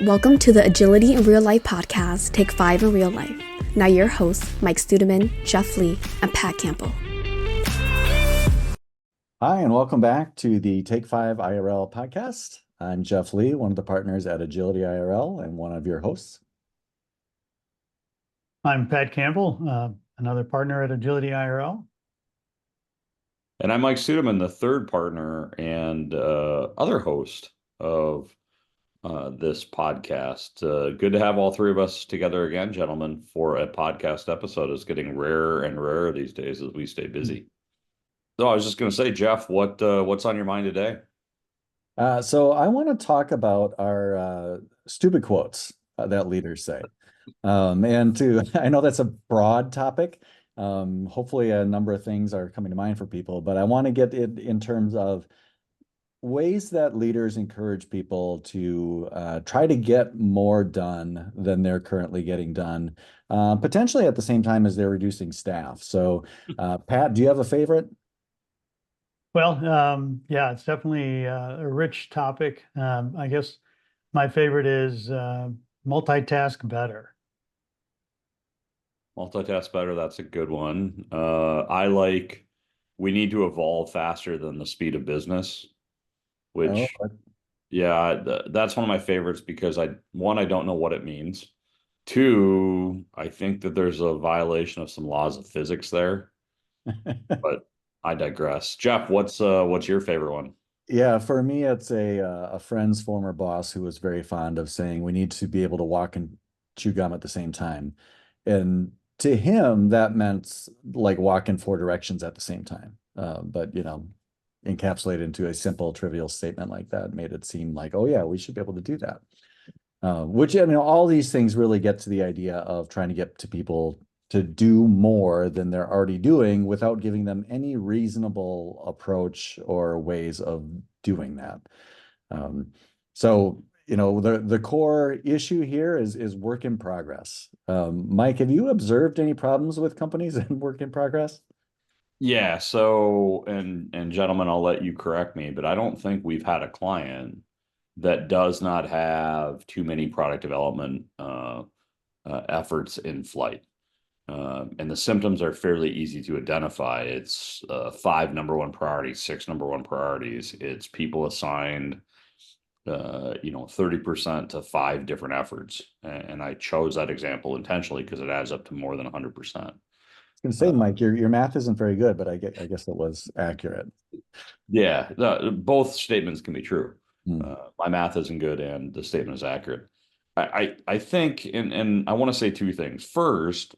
Welcome to the Agility in Real Life podcast, Take 5 in Real Life. Now your hosts, Mike Studeman, Jeff Lee, and Pat Campbell. Hi, and welcome back to the Take 5 IRL podcast. I'm Jeff Lee, one of the partners at Agility IRL and one of your hosts. I'm Pat Campbell, another partner at Agility IRL. And I'm Mike Studeman, the third partner and other host of this podcast. Good to have all three of us together again, gentlemen, for a podcast episode. It's getting rarer and rarer these days as we stay busy. So I was just going to say, Jeff, what's on your mind today? So I want to talk about our stupid quotes that leaders say. I know that's a broad topic. Hopefully a number of things are coming to mind for people, but I want to get it in terms of ways that leaders encourage people to try to get more done than they're currently getting done, potentially at the same time as they're reducing staff. So, Pat, do you have a favorite? Well, yeah, it's definitely a rich topic. I guess my favorite is multitask better. Multitask better, that's a good one. I like, we need to evolve faster than the speed of business, which, that's one of my favorites because I don't know what it means. Two, I think that there's a violation of some laws of physics there, but I digress. Jeff, what's your favorite one? Yeah, for me, it's a friend's former boss who was very fond of saying we need to be able to walk and chew gum at the same time. And to him, that meant like walk in four directions at the same time. But, encapsulated into a simple, trivial statement like that made it seem like, oh, yeah, we should be able to do that. Which, all these things really get to the idea of trying to get to people to do more than they're already doing without giving them any reasonable approach or ways of doing that. The core issue here is work in progress. Mike, have you observed any problems with companies in work in progress? Yeah, so and gentlemen, I'll let you correct me, but I don't think we've had a client that does not have too many product development efforts in flight. And the symptoms are fairly easy to identify. It's 5 number one priorities, 6 number one priorities. It's people assigned 30% to 5 different efforts. And I chose that example intentionally because it adds up to more than 100%. I was going to say, Mike, your math isn't very good, but I guess it was accurate. Yeah, both statements can be true. Hmm. My math isn't good and the statement is accurate. I think, and I want to say two things. First,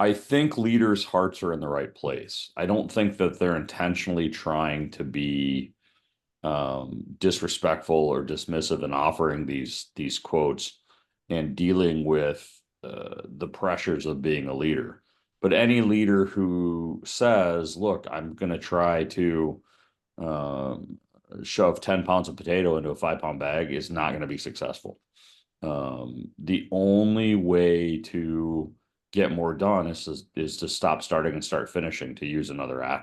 I think leaders' hearts are in the right place. I don't think that they're intentionally trying to be disrespectful or dismissive in offering these quotes and dealing with the pressures of being a leader. But any leader who says, look, I'm going to try to shove 10 pounds of potato into a 5-pound bag is not going to be successful. The only way to get more done is to stop starting and start finishing, to use another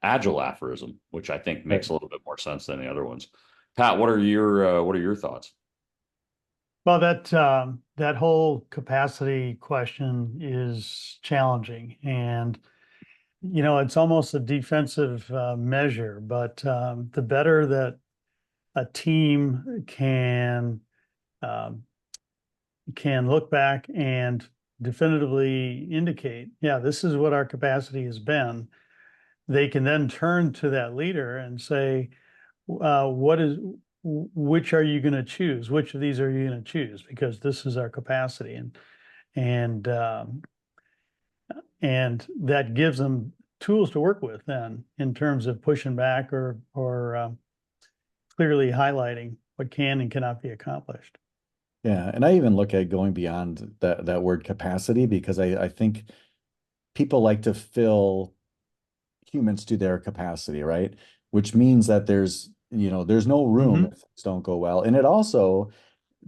agile aphorism, which I think makes a little bit more sense than the other ones. Pat, what are your thoughts? Well, that whole capacity question is challenging, and it's almost a defensive measure. But the better that a team can look back and definitively indicate, yeah, this is what our capacity has been, they can then turn to that leader and say, which are you going to choose? Which of these are you going to choose? Because this is our capacity, and that gives them tools to work with then in terms of pushing back or clearly highlighting what can and cannot be accomplished. Yeah, and I even look at going beyond that word capacity because I think people like to fill humans to their capacity, right? Which means that there's no room if things don't go well. And it also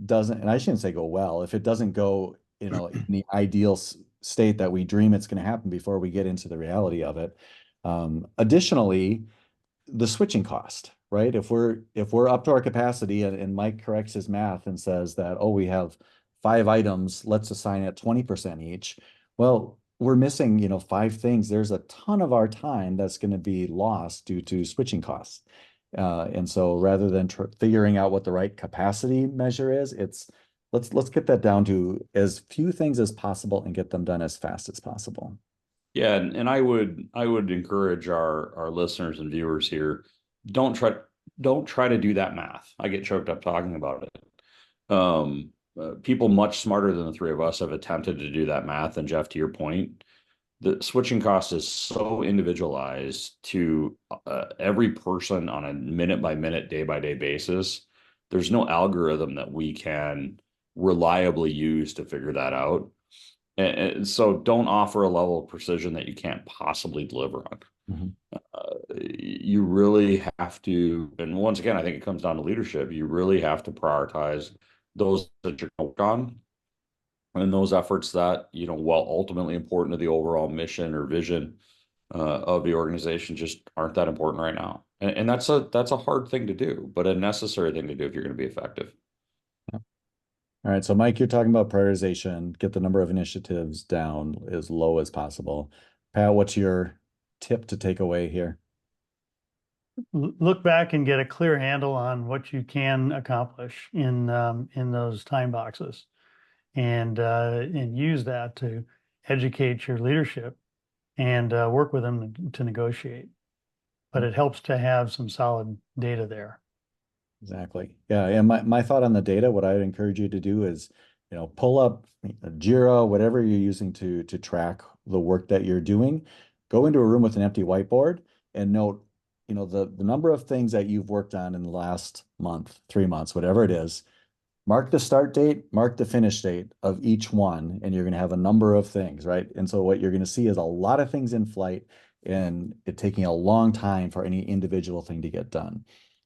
doesn't, and I shouldn't say go well, if it doesn't go, in the ideal state that we dream it's going to happen before we get into the reality of it. Additionally, the switching cost, right? If we're up to our capacity and Mike corrects his math and says that, oh, we have 5 items, let's assign it 20% each. Well, we're missing, 5 things. There's a ton of our time that's going to be lost due to switching costs. And so rather than figuring out what the right capacity measure is, let's get that down to as few things as possible and get them done as fast as possible. Yeah, and I would encourage our listeners and viewers here, don't try to do that math. I get choked up talking about it. People much smarter than the three of us have attempted to do that math, and Jeff, to your point, the switching cost is so individualized to every person on a minute by minute, day by day basis. There's no algorithm that we can reliably use to figure that out. And so don't offer a level of precision that you can't possibly deliver on. You really have to, and once again, I think it comes down to leadership. You really have to prioritize those that you're going to work on, and those efforts that, while ultimately important to the overall mission or vision of the organization, just aren't that important right now. And that's a hard thing to do, but a necessary thing to do if you're going to be effective. All right, so Mike, you're talking about prioritization, get the number of initiatives down as low as possible. Pat, what's your tip to take away here? Look back and get a clear handle on what you can accomplish in those time boxes, and use that to educate your leadership and work with them to negotiate. But it helps to have some solid data there. Exactly. Yeah. And my thought on the data, what I'd encourage you to do is, pull up Jira, whatever you're using to track the work that you're doing. Go into a room with an empty whiteboard and note, the number of things that you've worked on in the last month, 3 months, whatever it is. Mark the start date, mark the finish date of each one, and you're going to have a number of things, right? And so what you're going to see is a lot of things in flight and it taking a long time for any individual thing to get done.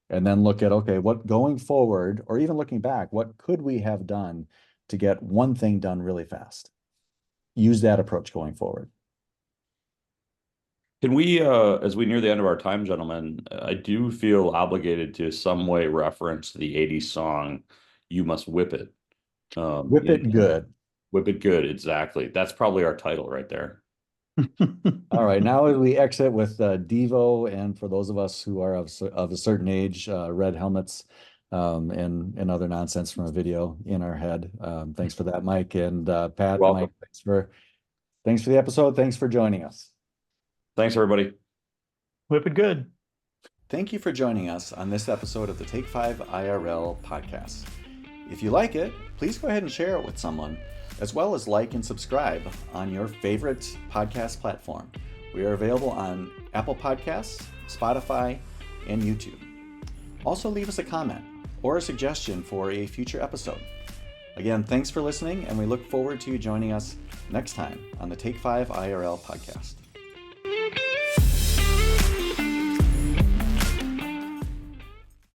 And then look at, okay, what going forward, or even looking back, what could we have done to get one thing done really fast? Use that approach going forward. Can we, as we near the end of our time, gentlemen, I do feel obligated to some way reference the 80s song, You Must Whip It. Whip it good. Whip it good, exactly. That's probably our title right there. All right, now as we exit with Devo, and for those of us who are of a certain age, red helmets and other nonsense from a video in our head. Thanks for that, Mike, and Pat. Mike, thanks for the episode. Thanks for joining us. Thanks, everybody. Whip it good. Thank you for joining us on this episode of the Take 5 IRL podcast. If you like it, please go ahead and share it with someone, as well as like and subscribe on your favorite podcast platform. We are available on Apple Podcasts, Spotify, and YouTube. Also, leave us a comment or a suggestion for a future episode. Again, thanks for listening, and we look forward to you joining us next time on the Take 5 IRL podcast.